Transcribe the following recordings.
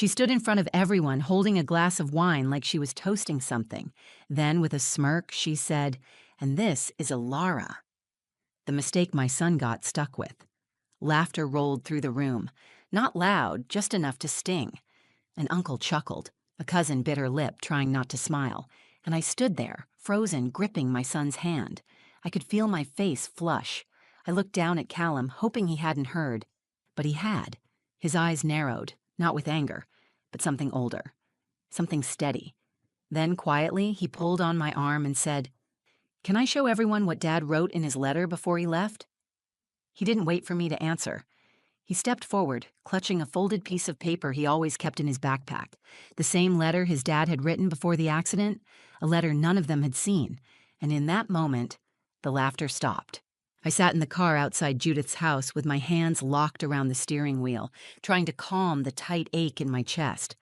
She stood in front of everyone holding a glass of wine like she was toasting something. Then, with a smirk, she said, "And this is a Lara." The mistake my son got stuck with. Laughter rolled through the room. Not loud, just enough to sting. An uncle chuckled. A cousin bit her lip, trying not to smile. And I stood there, frozen, gripping my son's hand. I could feel my face flush. I looked down at Callum, hoping he hadn't heard. But he had. His eyes narrowed, not with anger, but something older. Something steady. Then, quietly, he pulled on my arm and said, "Can I show everyone what Dad wrote in his letter before he left?" He didn't wait for me to answer. He stepped forward, clutching a folded piece of paper he always kept in his backpack. The same letter his dad had written before the accident, a letter none of them had seen. And in that moment, the laughter stopped. I sat in the car outside Judith's house with my hands locked around the steering wheel, trying to calm the tight ache in my chest.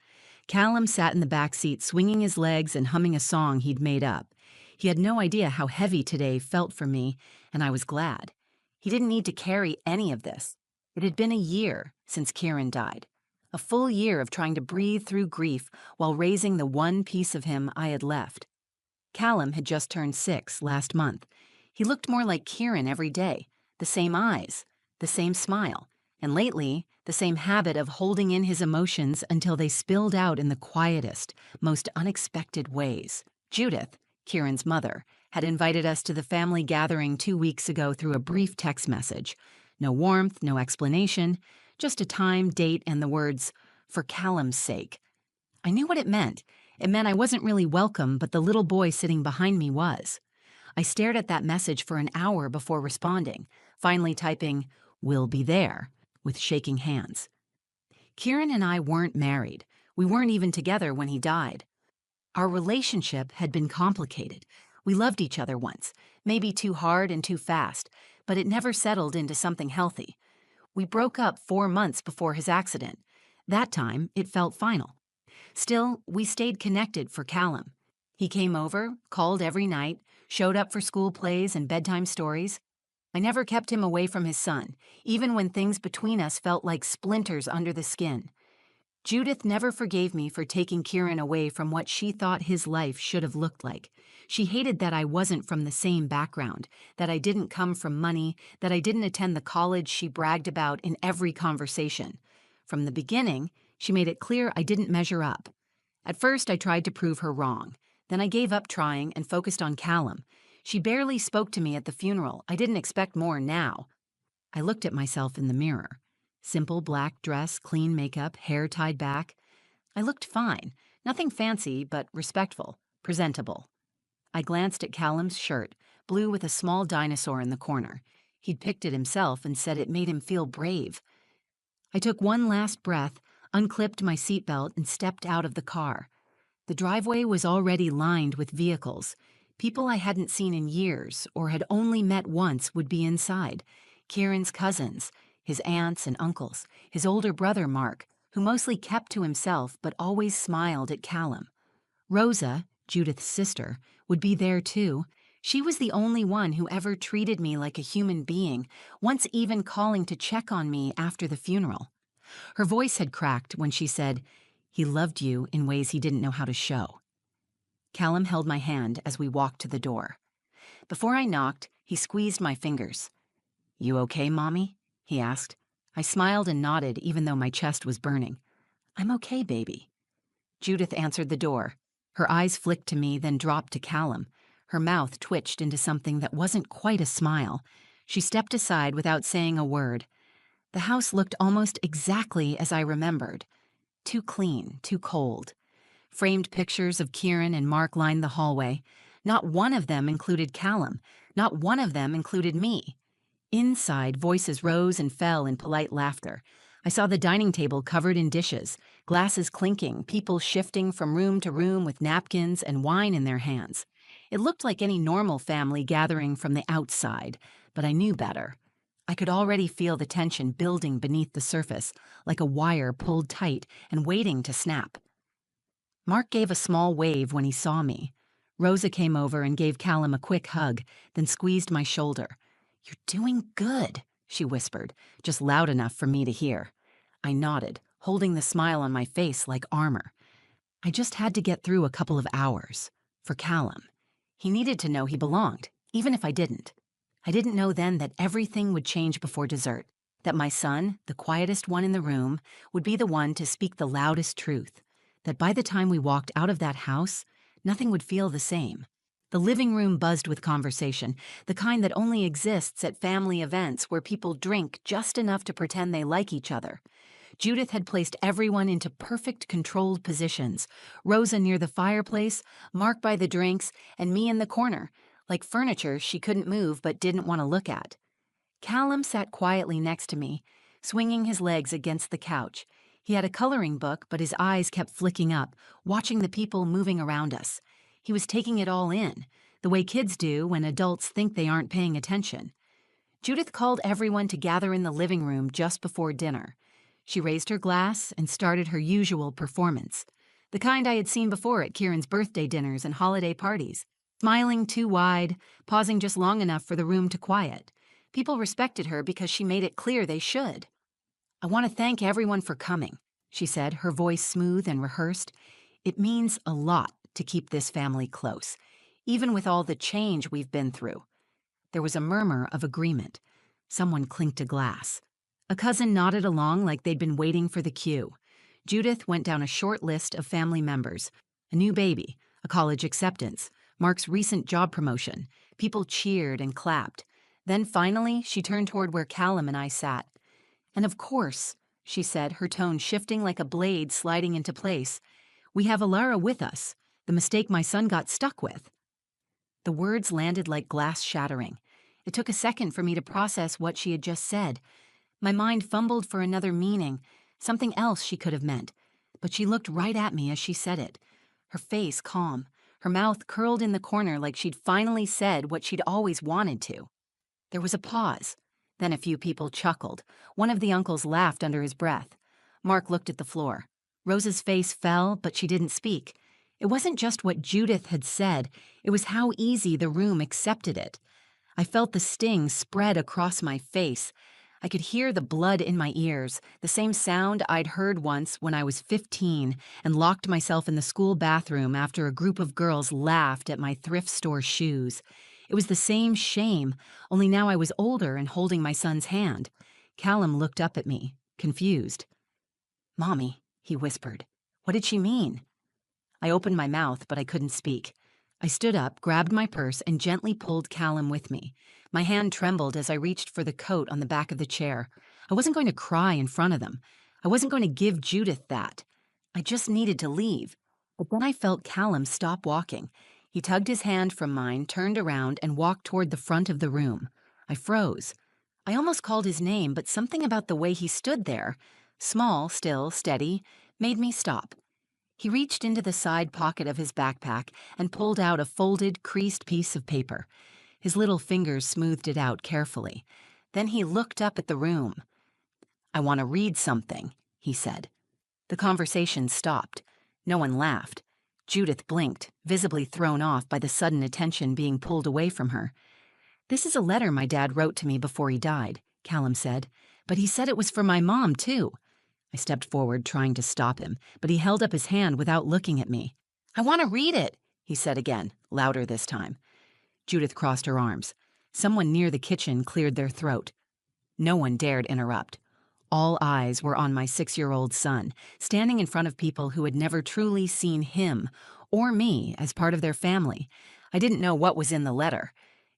Callum sat in the back seat, swinging his legs and humming a song he'd made up. He had no idea how heavy today felt for me, and I was glad. He didn't need to carry any of this. It had been a year since Kieran died. A full year of trying to breathe through grief while raising the one piece of him I had left. Callum had just turned 6 last month. He looked more like Kieran every day, the same eyes, the same smile, and lately, the same habit of holding in his emotions until they spilled out in the quietest, most unexpected ways. Judith, Kieran's mother, had invited us to the family gathering 2 weeks ago through a brief text message. No warmth, no explanation, just a time, date, and the words, "For Callum's sake." I knew what it meant. It meant I wasn't really welcome, but the little boy sitting behind me was. I stared at that message for an hour before responding, finally typing, "Will be there," with shaking hands. Kieran and I weren't married. We weren't even together when he died. Our relationship had been complicated. We loved each other once, maybe too hard and too fast, but it never settled into something healthy. We broke up 4 months before his accident. That time, it felt final. Still, we stayed connected for Callum. He came over, called every night, showed up for school plays and bedtime stories. I never kept him away from his son, even when things between us felt like splinters under the skin. Judith never forgave me for taking Kieran away from what she thought his life should have looked like. She hated that I wasn't from the same background, that I didn't come from money, that I didn't attend the college she bragged about in every conversation. From the beginning, she made it clear I didn't measure up. At first, I tried to prove her wrong. Then I gave up trying and focused on Callum. She barely spoke to me at the funeral. I didn't expect more now. I looked at myself in the mirror. Simple black dress, clean makeup, hair tied back. I looked fine. Nothing fancy, but respectful, presentable. I glanced at Callum's shirt, blue with a small dinosaur in the corner. He'd picked it himself and said it made him feel brave. I took one last breath, unclipped my seatbelt, and stepped out of the car. The driveway was already lined with vehicles. People I hadn't seen in years or had only met once would be inside. Kieran's cousins, his aunts and uncles, his older brother Mark, who mostly kept to himself but always smiled at Callum. Rosa, Judith's sister, would be there too. She was the only one who ever treated me like a human being, once even calling to check on me after the funeral. Her voice had cracked when she said, "He loved you in ways he didn't know how to show." Callum held my hand as we walked to the door. Before I knocked, he squeezed my fingers. "You okay, Mommy?" he asked. I smiled and nodded even though my chest was burning. "I'm okay, baby." Judith answered the door. Her eyes flicked to me, then dropped to Callum. Her mouth twitched into something that wasn't quite a smile. She stepped aside without saying a word. The house looked almost exactly as I remembered. Too clean, too cold. Framed pictures of Kieran and Mark lined the hallway. Not one of them included Callum. Not one of them included me. Inside, voices rose and fell in polite laughter. I saw the dining table covered in dishes, glasses clinking, people shifting from room to room with napkins and wine in their hands. It looked like any normal family gathering from the outside, but I knew better. I could already feel the tension building beneath the surface, like a wire pulled tight and waiting to snap. Mark gave a small wave when he saw me. Rosa came over and gave Callum a quick hug, then squeezed my shoulder. "You're doing good," she whispered, just loud enough for me to hear. I nodded, holding the smile on my face like armor. I just had to get through a couple of hours. For Callum. He needed to know he belonged, even if I didn't. I didn't know then that everything would change before dessert, that my son, the quietest one in the room, would be the one to speak the loudest truth, that by the time we walked out of that house, nothing would feel the same. The living room buzzed with conversation, the kind that only exists at family events where people drink just enough to pretend they like each other. Judith had placed everyone into perfect controlled positions, Rosa near the fireplace, Mark by the drinks, and me in the corner, like furniture she couldn't move but didn't want to look at. Callum sat quietly next to me, swinging his legs against the couch. He had a coloring book, but his eyes kept flicking up, watching the people moving around us. He was taking it all in, the way kids do when adults think they aren't paying attention. Judith called everyone to gather in the living room just before dinner. She raised her glass and started her usual performance, the kind I had seen before at Kieran's birthday dinners and holiday parties, smiling too wide, pausing just long enough for the room to quiet. People respected her because she made it clear they should. "I want to thank everyone for coming," she said, her voice smooth and rehearsed. "It means a lot to keep this family close, even with all the change we've been through." There was a murmur of agreement. Someone clinked a glass. A cousin nodded along like they'd been waiting for the cue. Judith went down a short list of family members. A new baby, a college acceptance, Mark's recent job promotion. People cheered and clapped. Then finally, she turned toward where Callum and I sat. "And of course," she said, her tone shifting like a blade sliding into place, "we have Alara with us, the mistake my son got stuck with." The words landed like glass shattering. It took a second for me to process what she had just said. My mind fumbled for another meaning, something else she could have meant, but she looked right at me as she said it, her face calm, her mouth curled in the corner like she'd finally said what she'd always wanted to. There was a pause. Then a few people chuckled. One of the uncles laughed under his breath. Mark looked at the floor. Rosa's face fell, but she didn't speak. It wasn't just what Judith had said, it was how easy the room accepted it. I felt the sting spread across my face. I could hear the blood in my ears, the same sound I'd heard once when I was 15 and locked myself in the school bathroom after a group of girls laughed at my thrift store shoes. It was the same shame, only now I was older and holding my son's hand. Callum looked up at me, confused. "Mommy," he whispered. "What did she mean?" I opened my mouth, but I couldn't speak. I stood up, grabbed my purse, and gently pulled Callum with me. My hand trembled as I reached for the coat on the back of the chair. I wasn't going to cry in front of them. I wasn't going to give Judith that. I just needed to leave. But then I felt Callum stop walking. He tugged his hand from mine, turned around, and walked toward the front of the room. I froze. I almost called his name, but something about the way he stood there, small, still, steady, made me stop. He reached into the side pocket of his backpack and pulled out a folded, creased piece of paper. His little fingers smoothed it out carefully. Then he looked up at the room. "I want to read something," he said. The conversation stopped. No one laughed. Judith blinked, visibly thrown off by the sudden attention being pulled away from her. "This is a letter my dad wrote to me before he died," Callum said. "But he said it was for my mom, too." I stepped forward, trying to stop him, but he held up his hand without looking at me. "I want to read it," he said again, louder this time. Judith crossed her arms. Someone near the kitchen cleared their throat. No one dared interrupt. All eyes were on my 6-year-old son, standing in front of people who had never truly seen him or me as part of their family. I didn't know what was in the letter.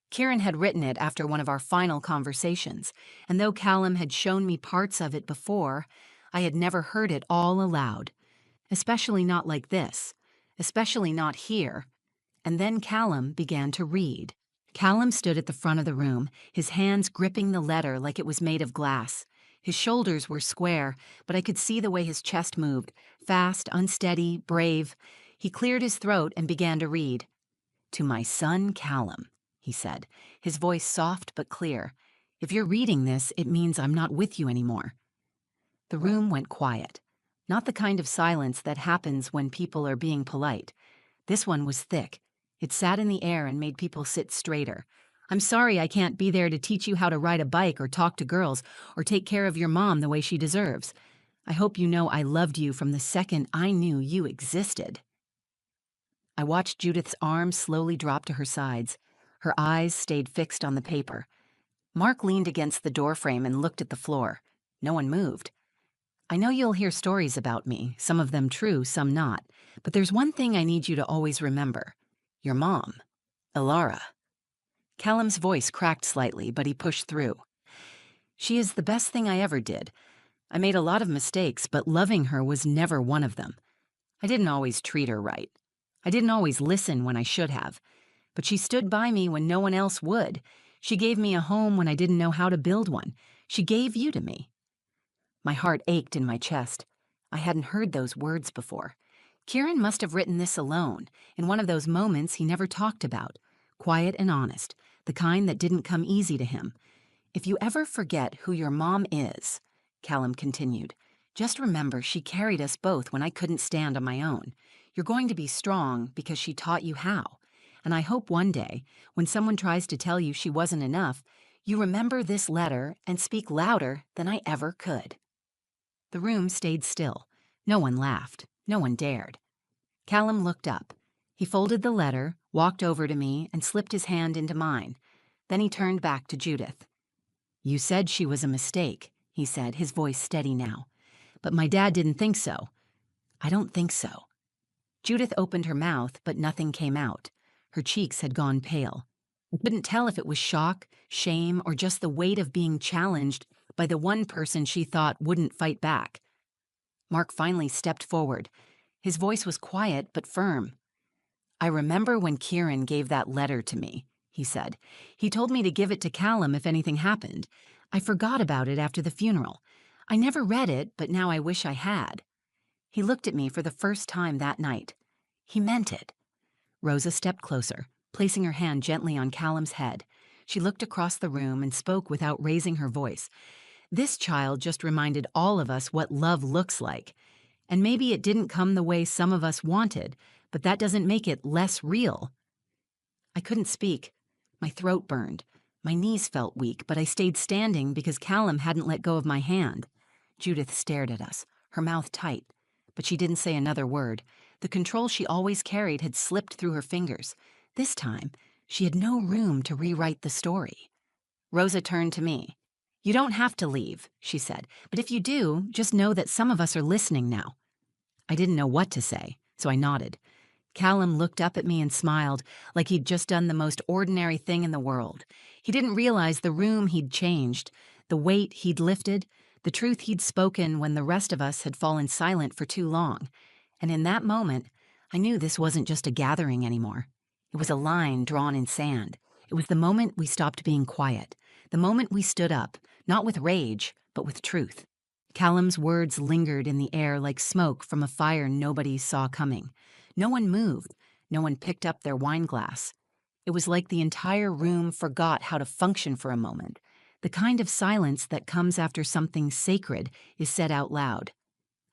Kieran had written it after one of our final conversations, and though Callum had shown me parts of it before, I had never heard it all aloud. Especially not like this. Especially not here. And then Callum began to read. Callum stood at the front of the room, his hands gripping the letter like it was made of glass. His shoulders were square, but I could see the way his chest moved, fast, unsteady, brave. He cleared his throat and began to read. "To my son Callum," he said, his voice soft but clear. "If you're reading this, it means I'm not with you anymore." The room went quiet. Not the kind of silence that happens when people are being polite. This one was thick. It sat in the air and made people sit straighter. "I'm sorry I can't be there to teach you how to ride a bike or talk to girls or take care of your mom the way she deserves. I hope you know I loved you from the second I knew you existed." I watched Judith's arms slowly drop to her sides. Her eyes stayed fixed on the paper. Mark leaned against the doorframe and looked at the floor. No one moved. "I know you'll hear stories about me, some of them true, some not. But there's one thing I need you to always remember. Your mom, Ilara." Callum's voice cracked slightly, but he pushed through. "She is the best thing I ever did. I made a lot of mistakes, but loving her was never one of them. I didn't always treat her right. I didn't always listen when I should have. But she stood by me when no one else would. She gave me a home when I didn't know how to build one. She gave you to me." My heart ached in my chest. I hadn't heard those words before. Kieran must have written this alone, in one of those moments he never talked about. Quiet and honest, the kind that didn't come easy to him. "If you ever forget who your mom is," Callum continued, "just remember she carried us both when I couldn't stand on my own. You're going to be strong because she taught you how. And I hope one day, when someone tries to tell you she wasn't enough, you remember this letter and speak louder than I ever could." The room stayed still. No one laughed. No one dared. Callum looked up. He folded the letter, walked over to me, and slipped his hand into mine. Then he turned back to Judith. "You said she was a mistake," he said, his voice steady now. "But my dad didn't think so." "I don't think so." Judith opened her mouth, but nothing came out. Her cheeks had gone pale. I couldn't tell if it was shock, shame, or just the weight of being challenged by the one person she thought wouldn't fight back. Mark finally stepped forward. His voice was quiet but firm. "I remember when Kieran gave that letter to me," he said. "He told me to give it to Callum if anything happened. I forgot about it after the funeral. I never read it, but now I wish I had." He looked at me for the first time that night. He meant it. Rosa stepped closer, placing her hand gently on Callum's head. She looked across the room and spoke without raising her voice. "This child just reminded all of us what love looks like. And maybe it didn't come the way some of us wanted, but that doesn't make it less real." I couldn't speak. My throat burned. My knees felt weak, but I stayed standing because Callum hadn't let go of my hand. Judith stared at us, her mouth tight, but she didn't say another word. The control she always carried had slipped through her fingers. This time, she had no room to rewrite the story. Rosa turned to me. "You don't have to leave," she said, "but if you do, just know that some of us are listening now." I didn't know what to say, so I nodded. Callum looked up at me and smiled, like he'd just done the most ordinary thing in the world. He didn't realize the room he'd changed, the weight he'd lifted, the truth he'd spoken when the rest of us had fallen silent for too long. And in that moment, I knew this wasn't just a gathering anymore. It was a line drawn in sand. It was the moment we stopped being quiet, the moment we stood up, not with rage, but with truth. Callum's words lingered in the air like smoke from a fire nobody saw coming. No one moved. No one picked up their wine glass. It was like the entire room forgot how to function for a moment, the kind of silence that comes after something sacred is said out loud.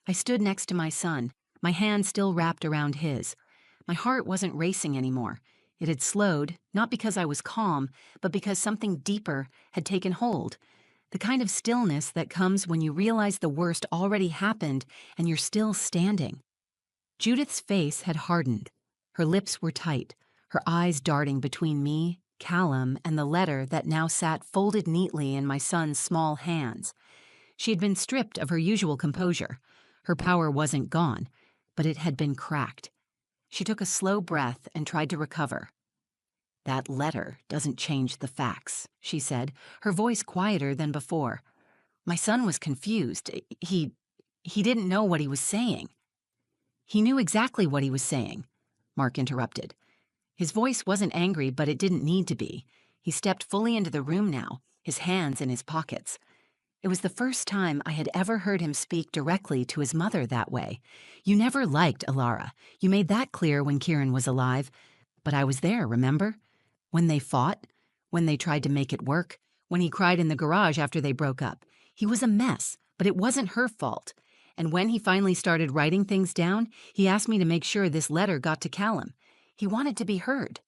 I stood next to my son, my hand still wrapped around his. My heart wasn't racing anymore. It had slowed, not because I was calm, but because something deeper had taken hold. The kind of stillness that comes when you realize the worst already happened and you're still standing. Judith's face had hardened. Her lips were tight, her eyes darting between me, Callum, and the letter that now sat folded neatly in my son's small hands. She had been stripped of her usual composure. Her power wasn't gone, but it had been cracked. She took a slow breath and tried to recover. "That letter doesn't change the facts," she said, her voice quieter than before. "My son was confused. He didn't know what he was saying." "He knew exactly what he was saying," Mark interrupted. His voice wasn't angry, but it didn't need to be. He stepped fully into the room now, his hands in his pockets. It was the first time I had ever heard him speak directly to his mother that way. "You never liked Ilara. You made that clear when Kieran was alive. But I was there, remember? When they fought, when they tried to make it work, when he cried in the garage after they broke up. He was a mess, but it wasn't her fault. And when he finally started writing things down, he asked me to make sure this letter got to Callum. He wanted to be heard."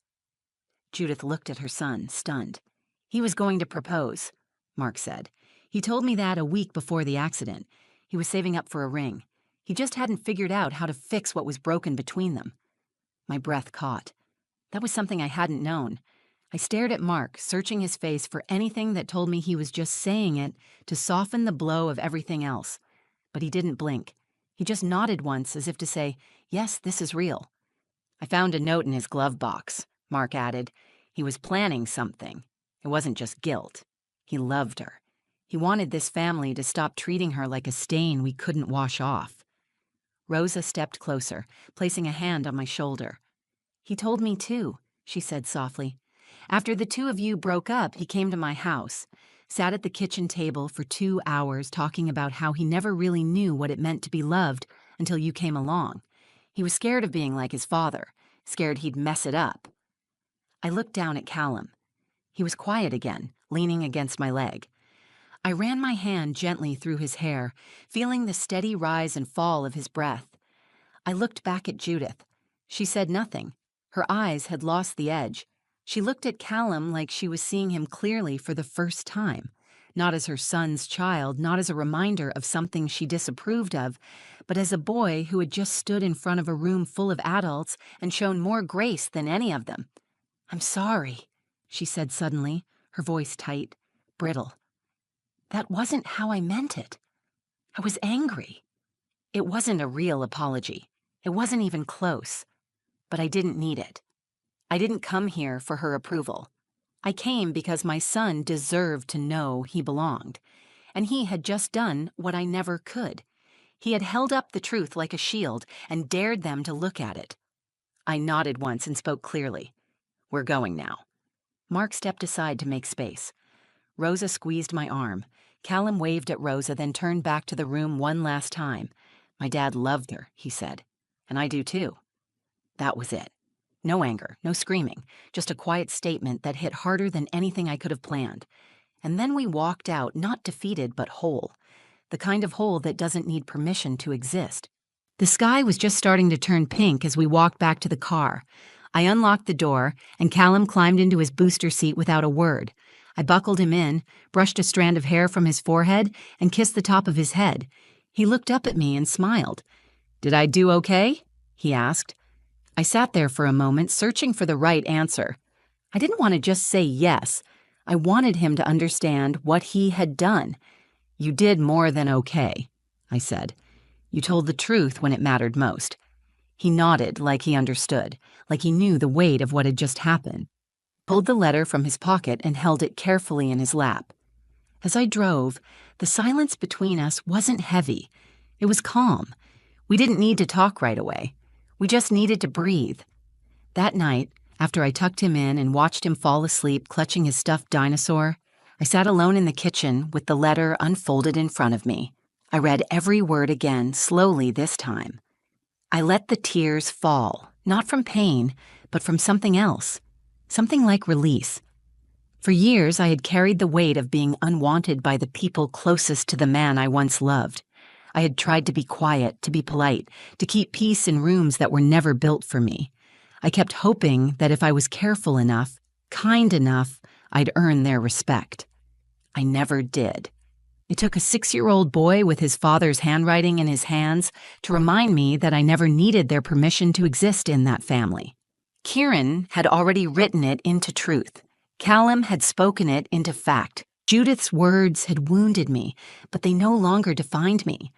Judith looked at her son, stunned. "He was going to propose," Mark said. "He told me that a week before the accident. He was saving up for a ring. He just hadn't figured out how to fix what was broken between them. My breath caught. That was something I hadn't known. I stared at Mark, searching his face for anything that told me he was just saying it to soften the blow of everything else. But he didn't blink. He just nodded once as if to say, "Yes, this is real." "I found a note in his glove box," Mark added. "He was planning something. It wasn't just guilt. He loved her. He wanted this family to stop treating her like a stain we couldn't wash off." Rosa stepped closer, placing a hand on my shoulder. "He told me too," she said softly. "After the two of you broke up, he came to my house, sat at the kitchen table for 2 hours talking about how he never really knew what it meant to be loved until you came along. He was scared of being like his father, scared he'd mess it up." I looked down at Callum. He was quiet again, leaning against my leg. I ran my hand gently through his hair, feeling the steady rise and fall of his breath. I looked back at Judith. She said nothing. Her eyes had lost the edge. She looked at Callum like she was seeing him clearly for the first time, not as her son's child, not as a reminder of something she disapproved of, but as a boy who had just stood in front of a room full of adults and shown more grace than any of them. "I'm sorry," she said suddenly, her voice tight, brittle. "That wasn't how I meant it. I was angry." It wasn't a real apology. It wasn't even close. But I didn't need it. I didn't come here for her approval. I came because my son deserved to know he belonged. And he had just done what I never could. He had held up the truth like a shield and dared them to look at it. I nodded once and spoke clearly. "We're going now." Mark stepped aside to make space. Rosa squeezed my arm. Callum waved at Rosa, then turned back to the room one last time. "My dad loved her," he said. "And I do too." That was it. No anger, no screaming, just a quiet statement that hit harder than anything I could have planned. And then we walked out, not defeated but whole. The kind of whole that doesn't need permission to exist. The sky was just starting to turn pink as we walked back to the car. I unlocked the door, and Callum climbed into his booster seat without a word. I buckled him in, brushed a strand of hair from his forehead, and kissed the top of his head. He looked up at me and smiled. "Did I do okay?" he asked. I sat there for a moment, searching for the right answer. I didn't want to just say yes. I wanted him to understand what he had done. "You did more than okay," I said. "You told the truth when it mattered most." He nodded like he understood, like he knew the weight of what had just happened. Pulled the letter from his pocket and held it carefully in his lap. As I drove, the silence between us wasn't heavy. It was calm. We didn't need to talk right away. We just needed to breathe. That night, after I tucked him in and watched him fall asleep clutching his stuffed dinosaur, I sat alone in the kitchen with the letter unfolded in front of me. I read every word again, slowly this time. I let the tears fall, not from pain, but from something else. Something like release. For years, I had carried the weight of being unwanted by the people closest to the man I once loved. I had tried to be quiet, to be polite, to keep peace in rooms that were never built for me. I kept hoping that if I was careful enough, kind enough, I'd earn their respect. I never did. It took a 6-year-old boy with his father's handwriting in his hands to remind me that I never needed their permission to exist in that family. Kieran had already written it into truth. Callum had spoken it into fact. Judith's words had wounded me, but they no longer defined me.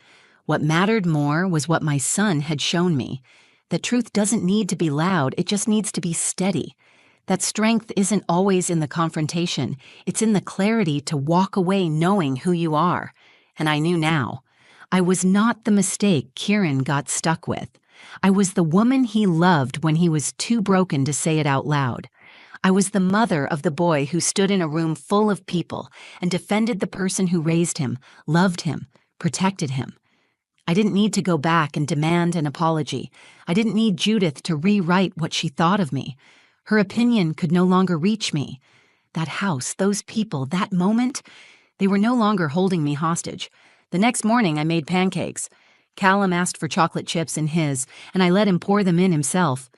What mattered more was what my son had shown me. That truth doesn't need to be loud, it just needs to be steady. That strength isn't always in the confrontation, it's in the clarity to walk away knowing who you are. And I knew now. I was not the mistake Kieran got stuck with. I was the woman he loved when he was too broken to say it out loud. I was the mother of the boy who stood in a room full of people and defended the person who raised him, loved him, protected him. I didn't need to go back and demand an apology. I didn't need Judith to rewrite what she thought of me. Her opinion could no longer reach me. That house, those people, that moment, they were no longer holding me hostage. The next morning, I made pancakes. Callum asked for chocolate chips in his, and I let him pour them in himself.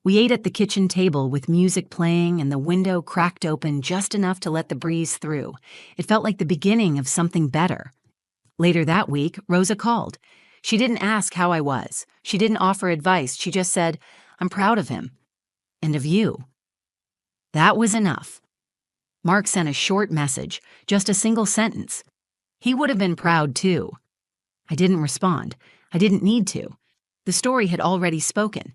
We ate at the kitchen table with music playing and the window cracked open just enough to let the breeze through. It felt like the beginning of something better. Later that week, Rosa called. She didn't ask how I was. She didn't offer advice. She just said, "I'm proud of him. And of you." That was enough. Mark sent a short message, just a single sentence. He would have been proud too. I didn't respond. I didn't need to. The story had already spoken.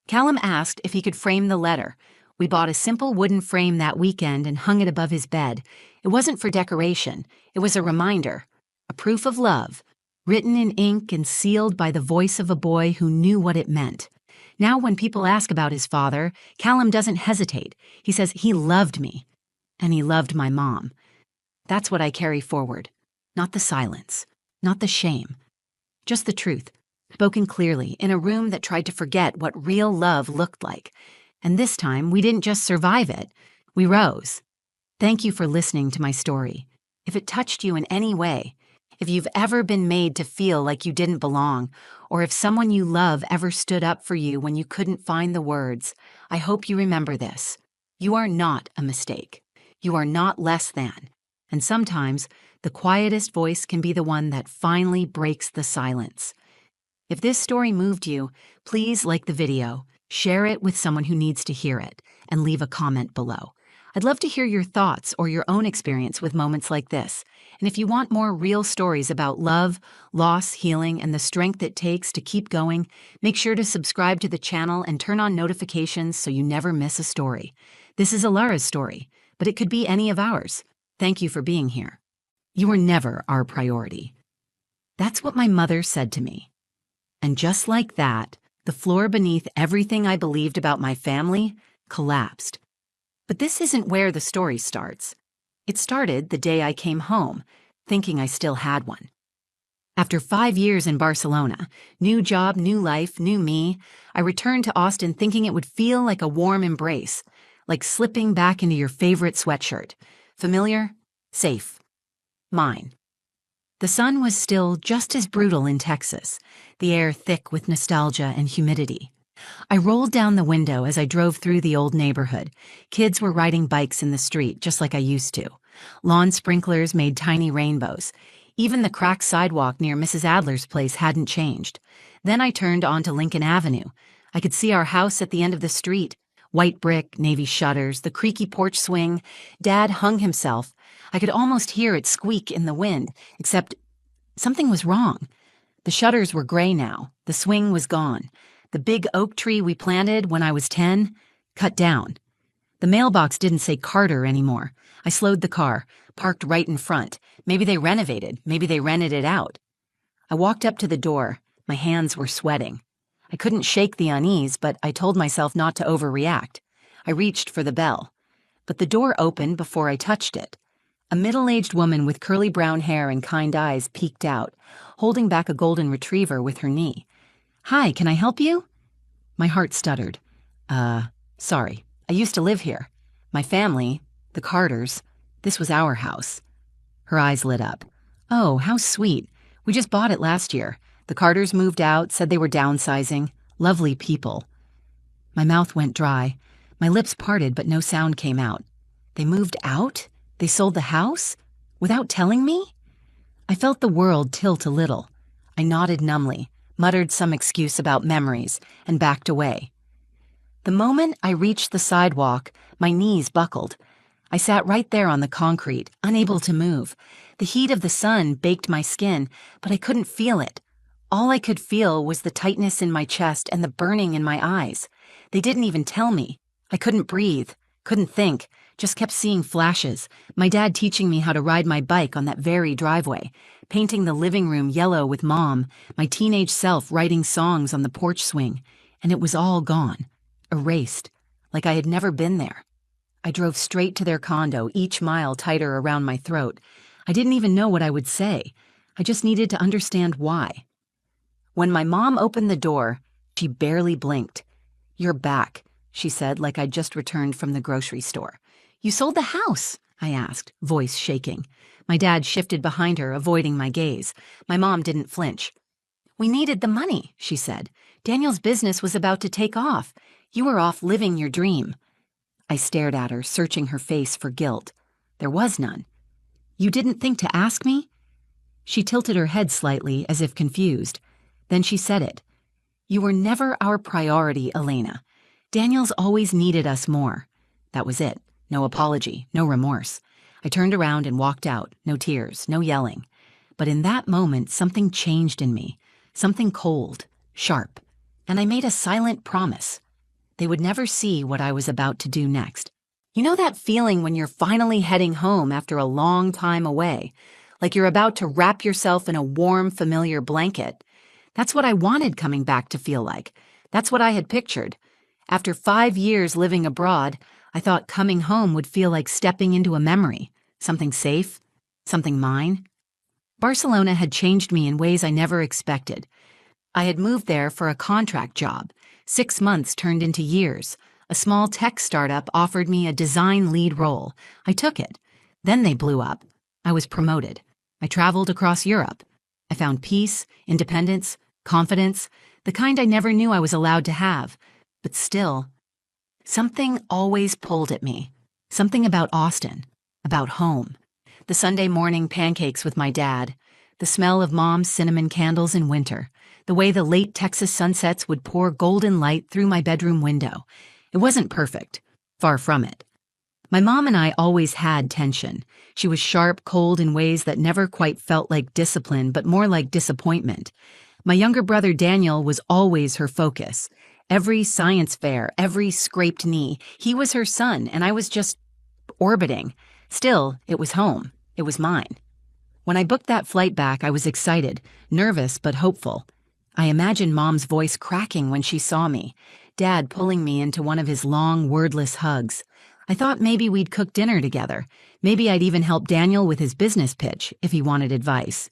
Callum asked if he could frame the letter. We bought a simple wooden frame that weekend and hung it above his bed. It wasn't for decoration. It was a reminder, a proof of love, written in ink and sealed by the voice of a boy who knew what it meant. Now when people ask about his father, Callum doesn't hesitate. He says he loved me, and he loved my mom. That's what I carry forward. Not the silence, not the shame, just the truth, spoken clearly in a room that tried to forget what real love looked like. And this time, we didn't just survive it, we rose. Thank you for listening to my story. If it touched you in any way, if you've ever been made to feel like you didn't belong, or if someone you love ever stood up for you when you couldn't find the words, I hope you remember this. You are not a mistake. You are not less than. And sometimes, the quietest voice can be the one that finally breaks the silence. If this story moved you, please like the video, share it with someone who needs to hear it, and leave a comment below. I'd love to hear your thoughts or your own experience with moments like this. And if you want more real stories about love, loss, healing, and the strength it takes to keep going, make sure to subscribe to the channel and turn on notifications so you never miss a story. This is Alara's story, but it could be any of ours. Thank you for being here. You were never our priority. That's what my mother said to me. And just like that, the floor beneath everything I believed about my family collapsed. But this isn't where the story starts. It started the day I came home, thinking I still had one. After 5 years in Barcelona, new job, new life, new me, I returned to Austin thinking it would feel like a warm embrace, like slipping back into your favorite sweatshirt. Familiar, safe, mine. The sun was still just as brutal in Texas, the air thick with nostalgia and humidity. I rolled down the window as I drove through the old neighborhood. Kids were riding bikes in the street, just like I used to. Lawn sprinklers made tiny rainbows. Even the cracked sidewalk near Mrs. Adler's place hadn't changed. Then I turned onto Lincoln Avenue. I could see our house at the end of the street. White brick, navy shutters, the creaky porch swing. Dad hung himself. I could almost hear it squeak in the wind, except something was wrong. The shutters were gray now. The swing was gone. The big oak tree we planted when I was 10, cut down. The mailbox didn't say Carter anymore. I slowed the car, parked right in front. Maybe they renovated. Maybe they rented it out. I walked up to the door. My hands were sweating. I couldn't shake the unease, but I told myself not to overreact. I reached for the bell. But the door opened before I touched it. A middle-aged woman with curly brown hair and kind eyes peeked out, holding back a golden retriever with her knee. "Hi, can I help you?" My heart stuttered. Sorry. I used to live here. My family, the Carters, this was our house." Her eyes lit up. "Oh, how sweet. We just bought it last year. The Carters moved out, said they were downsizing. Lovely people." My mouth went dry. My lips parted, but no sound came out. They moved out? They sold the house? Without telling me? I felt the world tilt a little. I nodded numbly, muttered some excuse about memories, and backed away. The moment I reached the sidewalk, my knees buckled. I sat right there on the concrete, unable to move. The heat of the sun baked my skin, but I couldn't feel it. All I could feel was the tightness in my chest and the burning in my eyes. They didn't even tell me. I couldn't breathe, couldn't think, just kept seeing flashes. My dad teaching me how to ride my bike on that very driveway, painting the living room yellow with Mom, my teenage self writing songs on the porch swing, and it was all gone, erased, like I had never been there. I drove straight to their condo, each mile tighter around my throat. I didn't even know what I would say. I just needed to understand why. When my mom opened the door, she barely blinked. "You're back," she said, like I'd just returned from the grocery store. "You sold the house?" I asked, voice shaking. My dad shifted behind her, avoiding my gaze. My mom didn't flinch. "We needed the money," she said. "Daniel's business was about to take off. You were off living your dream." I stared at her, searching her face for guilt. There was none. "You didn't think to ask me?" She tilted her head slightly, as if confused. Then she said it. "You were never our priority, Elena. Daniel's always needed us more." That was it. No apology, no remorse. I turned around and walked out, no tears, no yelling. But in that moment, something changed in me. Something cold, sharp. And I made a silent promise. They would never see what I was about to do next. You know that feeling when you're finally heading home after a long time away? Like you're about to wrap yourself in a warm, familiar blanket? That's what I wanted coming back to feel like. That's what I had pictured. After 5 years living abroad, I thought coming home would feel like stepping into a memory, something safe, something mine. Barcelona had changed me in ways I never expected. I had moved there for a contract job. 6 months turned into years. A small tech startup offered me a design lead role. I took it. Then they blew up. I was promoted. I traveled across Europe. I found peace, independence, confidence, the kind I never knew I was allowed to have. But still, something always pulled at me. Something about Austin, about home. The Sunday morning pancakes with my dad, the smell of Mom's cinnamon candles in winter, the way the late Texas sunsets would pour golden light through my bedroom window. It wasn't perfect, far from it. My mom and I always had tension. She was sharp, cold in ways that never quite felt like discipline, but more like disappointment. My younger brother Daniel was always her focus. Every science fair, every scraped knee, he was her son, and I was just orbiting. Still, it was home. It was mine. When I booked that flight back, I was excited, nervous but hopeful. I imagined Mom's voice cracking when she saw me, Dad pulling me into one of his long, wordless hugs. I thought maybe we'd cook dinner together. Maybe I'd even help Daniel with his business pitch if he wanted advice.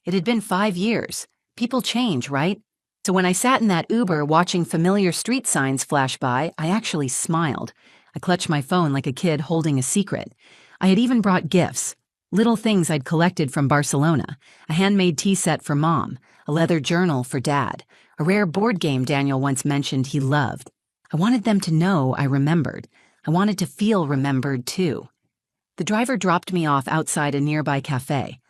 It had been 5 years. People change, right? So when I sat in that Uber watching familiar street signs flash by, I actually smiled. I clutched my phone like a kid holding a secret. I had even brought gifts, little things I'd collected from Barcelona, a handmade tea set for Mom, a leather journal for Dad, a rare board game Daniel once mentioned he loved. I wanted them to know I remembered. I wanted to feel remembered, too. The driver dropped me off outside a nearby cafe.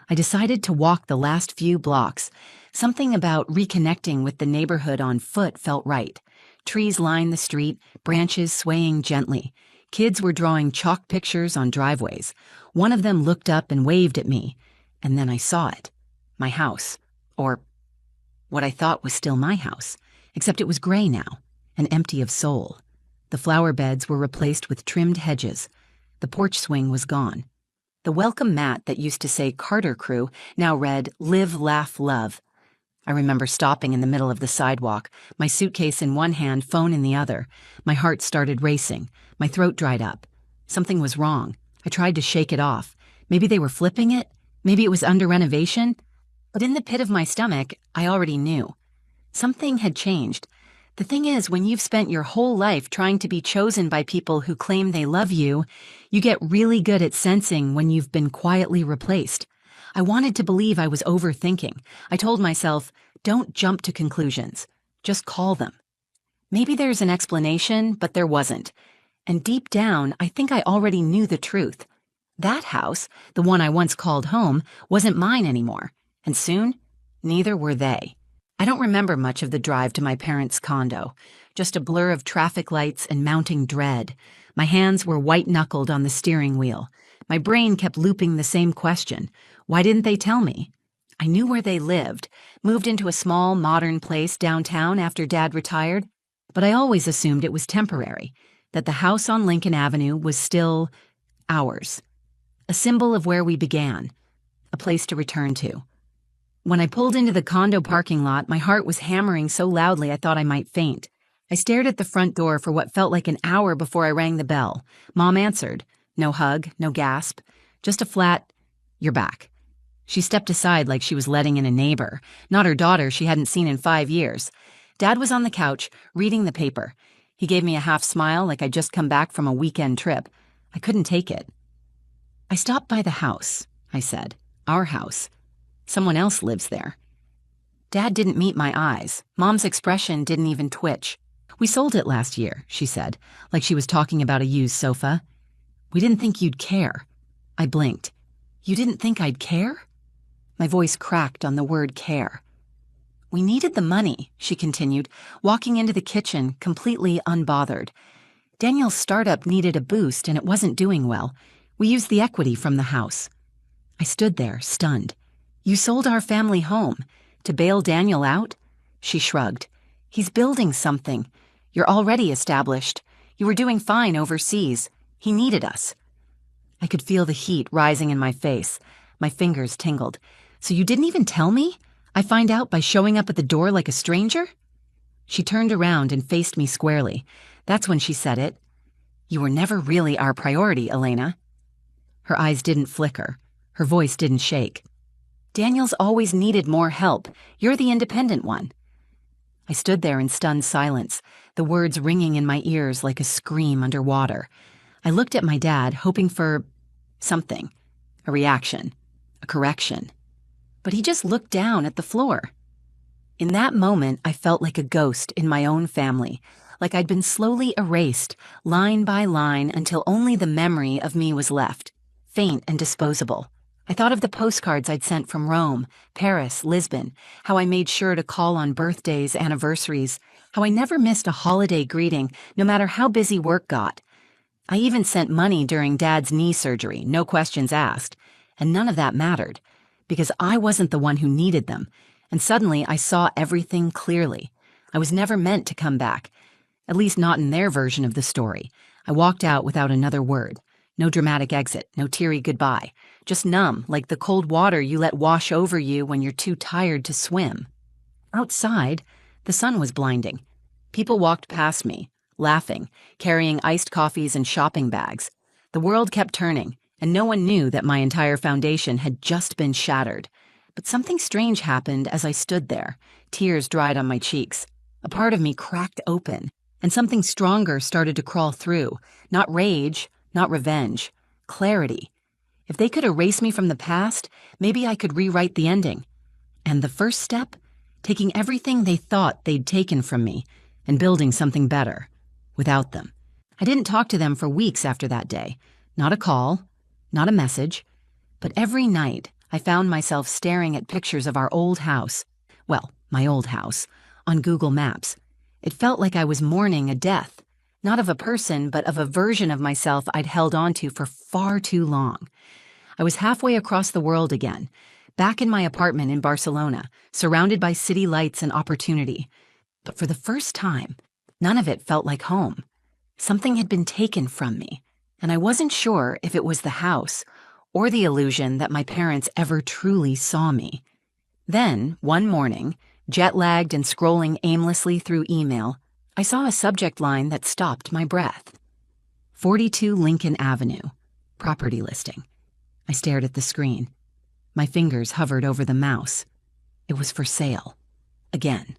I decided to walk the last few blocks. Something about reconnecting with the neighborhood on foot felt right. Trees lined the street, branches swaying gently. Kids were drawing chalk pictures on driveways. One of them looked up and waved at me. And then I saw it. My house. Or what I thought was still my house. Except it was gray now, and empty of soul. The flower beds were replaced with trimmed hedges. The porch swing was gone. The welcome mat that used to say Carter Crew now read Live, Laugh, Love. I remember stopping in the middle of the sidewalk, my suitcase in one hand, phone in the other. My heart started racing. My throat dried up. Something was wrong. I tried to shake it off. Maybe they were flipping it. Maybe it was under renovation. But in the pit of my stomach, I already knew. Something had changed. The thing is, when you've spent your whole life trying to be chosen by people who claim they love you, you get really good at sensing when you've been quietly replaced. I wanted to believe I was overthinking. I told myself, don't jump to conclusions. Just call them. Maybe there's an explanation, but there wasn't. And deep down, I think I already knew the truth. That house, the one I once called home, wasn't mine anymore. And soon, neither were they. I don't remember much of the drive to my parents' condo, just a blur of traffic lights and mounting dread. My hands were white-knuckled on the steering wheel. My brain kept looping the same question. Why didn't they tell me? I knew where they lived, moved into a small, modern place downtown after Dad retired, but I always assumed it was temporary, that the house on Lincoln Avenue was still ours, a symbol of where we began, a place to return to. When I pulled into the condo parking lot, my heart was hammering so loudly I thought I might faint. I stared at the front door for what felt like an hour before I rang the bell. Mom answered. No hug, no gasp, just a flat, "You're back." She stepped aside like she was letting in a neighbor, not her daughter she hadn't seen in 5 years. Dad was on the couch, reading the paper. He gave me a half smile like I'd just come back from a weekend trip. I couldn't take it. "I stopped by the house," I said. "Our house. Someone else lives there." Dad didn't meet my eyes. Mom's expression didn't even twitch. "We sold it last year," she said, like she was talking about a used sofa. "We didn't think you'd care." I blinked. "You didn't think I'd care?" My voice cracked on the word care. "We needed the money," she continued, walking into the kitchen, completely unbothered. "Daniel's startup needed a boost and it wasn't doing well. We used the equity from the house." I stood there, stunned. "You sold our family home to bail Daniel out?" She shrugged. "He's building something. You're already established. You were doing fine overseas. He needed us." I could feel the heat rising in my face. My fingers tingled. "So you didn't even tell me? I find out by showing up at the door like a stranger?" She turned around and faced me squarely. That's when she said it. "You were never really our priority, Elena." Her eyes didn't flicker. Her voice didn't shake. "Daniel's always needed more help. You're the independent one." I stood there in stunned silence, the words ringing in my ears like a scream underwater. I looked at my dad, hoping for something, a reaction, a correction. But he just looked down at the floor. In that moment, I felt like a ghost in my own family, like I'd been slowly erased, line by line, until only the memory of me was left, faint and disposable. I thought of the postcards I'd sent from Rome, Paris, Lisbon, how I made sure to call on birthdays, anniversaries, how I never missed a holiday greeting, no matter how busy work got. I even sent money during Dad's knee surgery, no questions asked, and none of that mattered, because I wasn't the one who needed them, and suddenly I saw everything clearly. I was never meant to come back, at least not in their version of the story. I walked out without another word. No dramatic exit, no teary goodbye, just numb like the cold water you let wash over you when you're too tired to swim. Outside, the sun was blinding. People walked past me, laughing, carrying iced coffees and shopping bags. The world kept turning, and no one knew that my entire foundation had just been shattered. But something strange happened as I stood there. Tears dried on my cheeks. A part of me cracked open, and something stronger started to crawl through. Not rage, not revenge, clarity. If they could erase me from the past, maybe I could rewrite the ending. And the first step? Taking everything they thought they'd taken from me and building something better. Without them. I didn't talk to them for weeks after that day. Not a call, not a message. But every night, I found myself staring at pictures of our old house. Well, my old house. On Google Maps. It felt like I was mourning a death. Not of a person, but of a version of myself I'd held onto for far too long. I was halfway across the world again, back in my apartment in Barcelona, surrounded by city lights and opportunity. But for the first time, none of it felt like home. Something had been taken from me, and I wasn't sure if it was the house or the illusion that my parents ever truly saw me. Then, one morning, jet-lagged and scrolling aimlessly through email, I saw a subject line that stopped my breath. 42 Lincoln Avenue, property listing. I stared at the screen. My fingers hovered over the mouse. It was for sale. Again.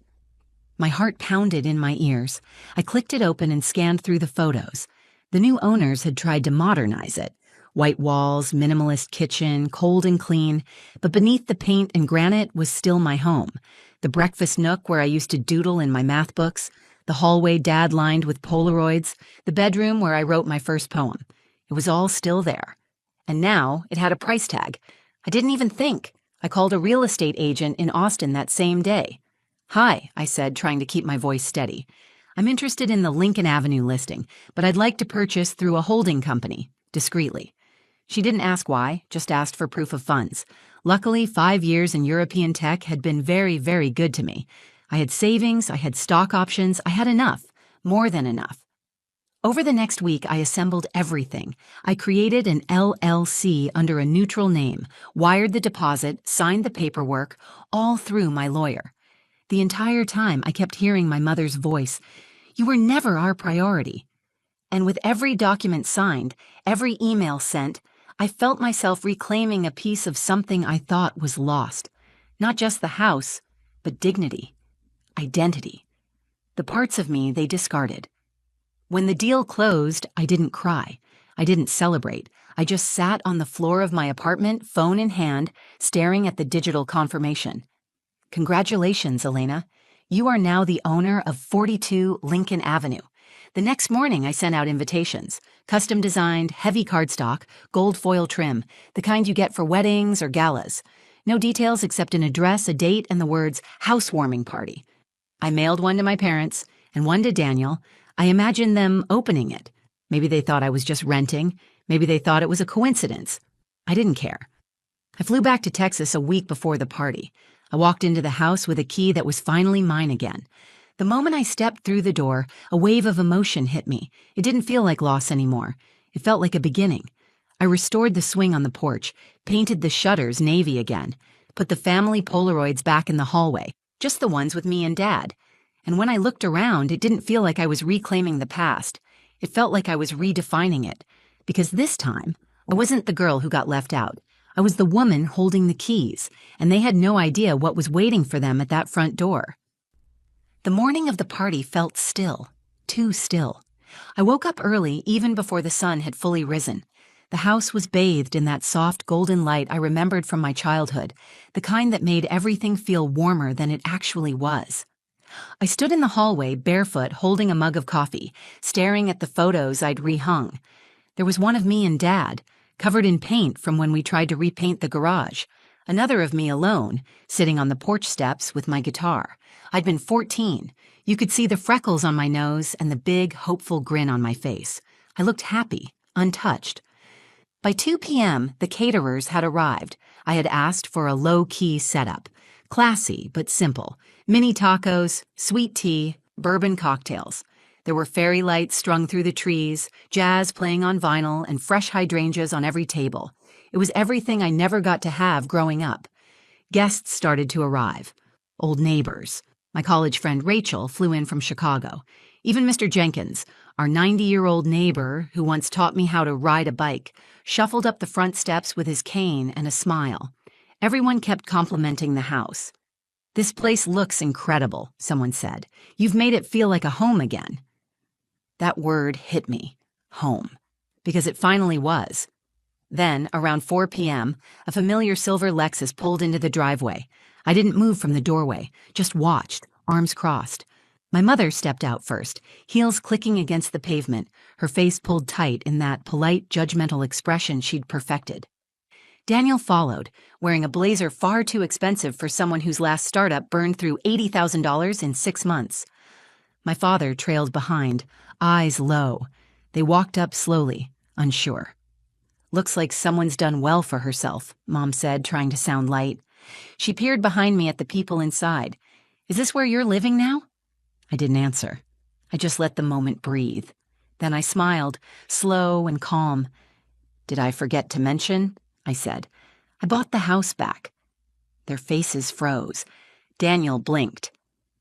My heart pounded in my ears. I clicked it open and scanned through the photos. The new owners had tried to modernize it. White walls, minimalist kitchen, cold and clean, but beneath the paint and granite was still my home. The breakfast nook where I used to doodle in my math books, the hallway Dad lined with Polaroids, the bedroom where I wrote my first poem. It was all still there. And now it had a price tag. I didn't even think. I called a real estate agent in Austin that same day. "Hi," I said, trying to keep my voice steady. "I'm interested in the Lincoln Avenue listing, but I'd like to purchase through a holding company," discreetly. She didn't ask why, just asked for proof of funds. Luckily, 5 years in European tech had been very, very good to me. I had savings, I had stock options, I had enough, more than enough. Over the next week, I assembled everything. I created an LLC under a neutral name, wired the deposit, signed the paperwork, all through my lawyer. The entire time, I kept hearing my mother's voice. "You were never our priority." And with every document signed, every email sent, I felt myself reclaiming a piece of something I thought was lost. Not just the house, but dignity. Identity. The parts of me they discarded. When the deal closed, I didn't cry. I didn't celebrate. I just sat on the floor of my apartment, phone in hand, staring at the digital confirmation. "Congratulations, Elena. You are now the owner of 42 Lincoln Avenue." The next morning, I sent out invitations. Custom designed, heavy cardstock, gold foil trim, the kind you get for weddings or galas. No details except an address, a date, and the words housewarming party. I mailed one to my parents and one to Daniel. I imagined them opening it. Maybe they thought I was just renting. Maybe they thought it was a coincidence. I didn't care. I flew back to Texas a week before the party. I walked into the house with a key that was finally mine again. The moment I stepped through the door, a wave of emotion hit me. It didn't feel like loss anymore. It felt like a beginning. I restored the swing on the porch, painted the shutters navy again, put the family Polaroids back in the hallway, just the ones with me and Dad. And when I looked around, it didn't feel like I was reclaiming the past. It felt like I was redefining it. Because this time, I wasn't the girl who got left out. I was the woman holding the keys, and they had no idea what was waiting for them at that front door. The morning of the party felt still, too still. I woke up early, even before the sun had fully risen. The house was bathed in that soft golden light I remembered from my childhood, the kind that made everything feel warmer than it actually was. I stood in the hallway, barefoot, holding a mug of coffee, staring at the photos I'd rehung. There was one of me and Dad, covered in paint from when we tried to repaint the garage. Another of me alone, sitting on the porch steps with my guitar. I'd been 14. You could see the freckles on my nose and the big, hopeful grin on my face. I looked happy, untouched. By 2 p.m., the caterers had arrived. I had asked for a low-key setup. Classy, but simple. Mini tacos, sweet tea, bourbon cocktails. There were fairy lights strung through the trees, jazz playing on vinyl, and fresh hydrangeas on every table. It was everything I never got to have growing up. Guests started to arrive. Old neighbors. My college friend Rachel flew in from Chicago. Even Mr. Jenkins, our 90-year-old neighbor who once taught me how to ride a bike, shuffled up the front steps with his cane and a smile. Everyone kept complimenting the house. "This place looks incredible," someone said. "You've made it feel like a home again." That word hit me, home, because it finally was. Then, around 4 p.m., a familiar silver Lexus pulled into the driveway. I didn't move from the doorway, just watched, arms crossed. My mother stepped out first, heels clicking against the pavement, her face pulled tight in that polite, judgmental expression she'd perfected. Daniel followed, wearing a blazer far too expensive for someone whose last startup burned through $80,000 in 6 months. My father trailed behind, eyes low. They walked up slowly, unsure. "Looks like someone's done well for herself," Mom said, trying to sound light. She peered behind me at the people inside. "Is this where you're living now?" I didn't answer. I just let the moment breathe. Then I smiled, slow and calm. "Did I forget to mention?" I said. "I bought the house back." Their faces froze. Daniel blinked.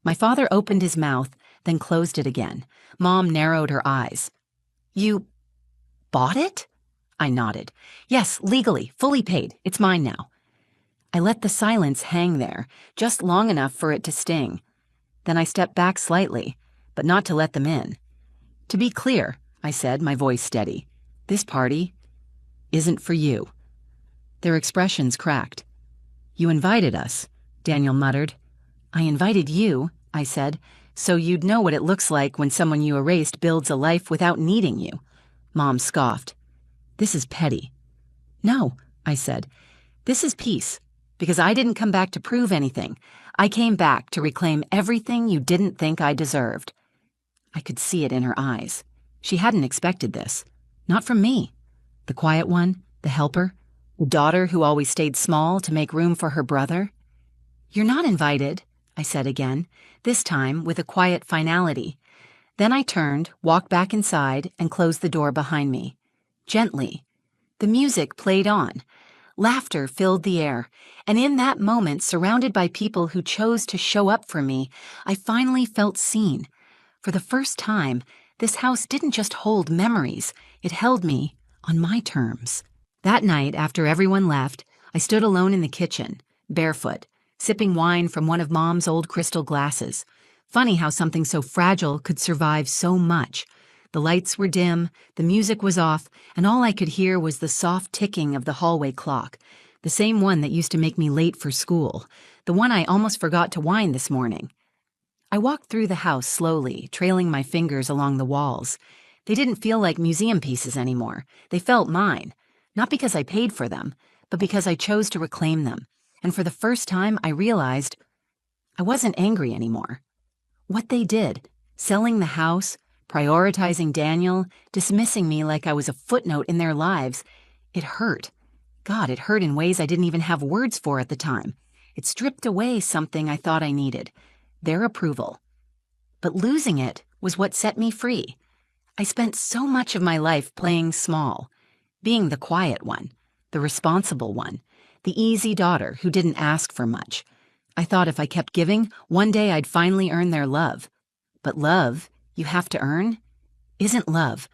My father opened his mouth, then closed it again. Mom narrowed her eyes. "You bought it?" I nodded. "Yes, legally, fully paid. It's mine now." I let the silence hang there, just long enough for it to sting. Then I stepped back slightly, but not to let them in. "To be clear," I said, my voice steady, "this party isn't for you." Their expressions cracked. "You invited us," Daniel muttered. "I invited you," I said, "so you'd know what it looks like when someone you erased builds a life without needing you." Mom scoffed. "This is petty." "No," I said. "This is peace, because I didn't come back to prove anything. I came back to reclaim everything you didn't think I deserved." I could see it in her eyes. She hadn't expected this. Not from me. The quiet one, the helper, the daughter who always stayed small to make room for her brother. "You're not invited," I said again, this time with a quiet finality. Then I turned, walked back inside, and closed the door behind me. Gently. The music played on. Laughter filled the air, and in that moment, surrounded by people who chose to show up for me, I finally felt seen. For the first time, this house didn't just hold memories, it held me on my terms. That night, after everyone left, I stood alone in the kitchen, barefoot, sipping wine from one of Mom's old crystal glasses. Funny how something so fragile could survive so much. The lights were dim, the music was off, and all I could hear was the soft ticking of the hallway clock, the same one that used to make me late for school, the one I almost forgot to wind this morning. I walked through the house slowly, trailing my fingers along the walls. They didn't feel like museum pieces anymore. They felt mine, not because I paid for them, but because I chose to reclaim them. And for the first time, I realized I wasn't angry anymore. What they did, selling the house, prioritizing Daniel, dismissing me like I was a footnote in their lives, it hurt. God, it hurt in ways I didn't even have words for at the time. It stripped away something I thought I needed, their approval. But losing it was what set me free. I spent so much of my life playing small, being the quiet one, the responsible one, the easy daughter who didn't ask for much. I thought if I kept giving, one day I'd finally earn their love. But love, you have to earn, isn't love.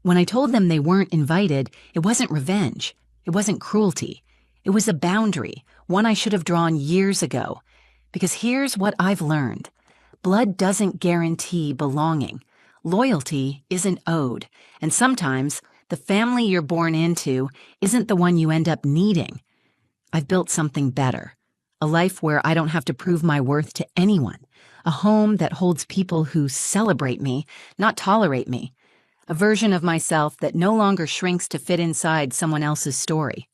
When I told them they weren't invited, it wasn't revenge. It wasn't cruelty. It was a boundary, one I should have drawn years ago. Because here's what I've learned. Blood doesn't guarantee belonging. Loyalty isn't owed. And sometimes, the family you're born into isn't the one you end up needing. I've built something better. A life where I don't have to prove my worth to anyone. A home that holds people who celebrate me, not tolerate me. A version of myself that no longer shrinks to fit inside someone else's story.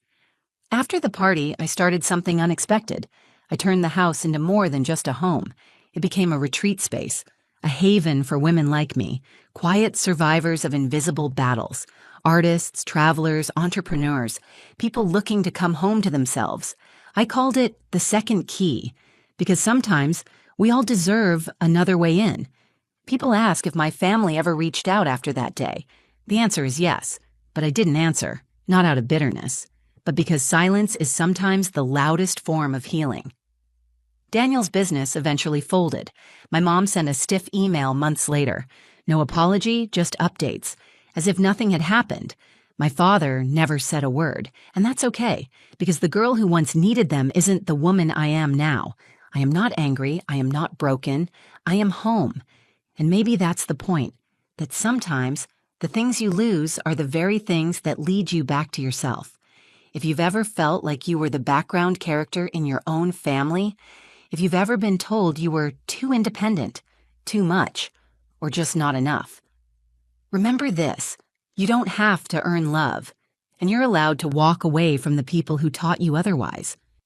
After the party, I started something unexpected. I turned the house into more than just a home. It became a retreat space, a haven for women like me, quiet survivors of invisible battles, artists, travelers, entrepreneurs, people looking to come home to themselves. I called it the second key, because sometimes we all deserve another way in. People ask if my family ever reached out after that day. The answer is yes, but I didn't answer, not out of bitterness, but because silence is sometimes the loudest form of healing. Daniel's business eventually folded. My mom sent a stiff email months later. No apology, just updates, as if nothing had happened. My father never said a word, and that's okay, because the girl who once needed them isn't the woman I am now. I am not angry, I am not broken, I am home. And maybe that's the point, that sometimes the things you lose are the very things that lead you back to yourself. If you've ever felt like you were the background character in your own family, if you've ever been told you were too independent, too much, or just not enough, remember this: you don't have to earn love, and you're allowed to walk away from the people who taught you otherwise.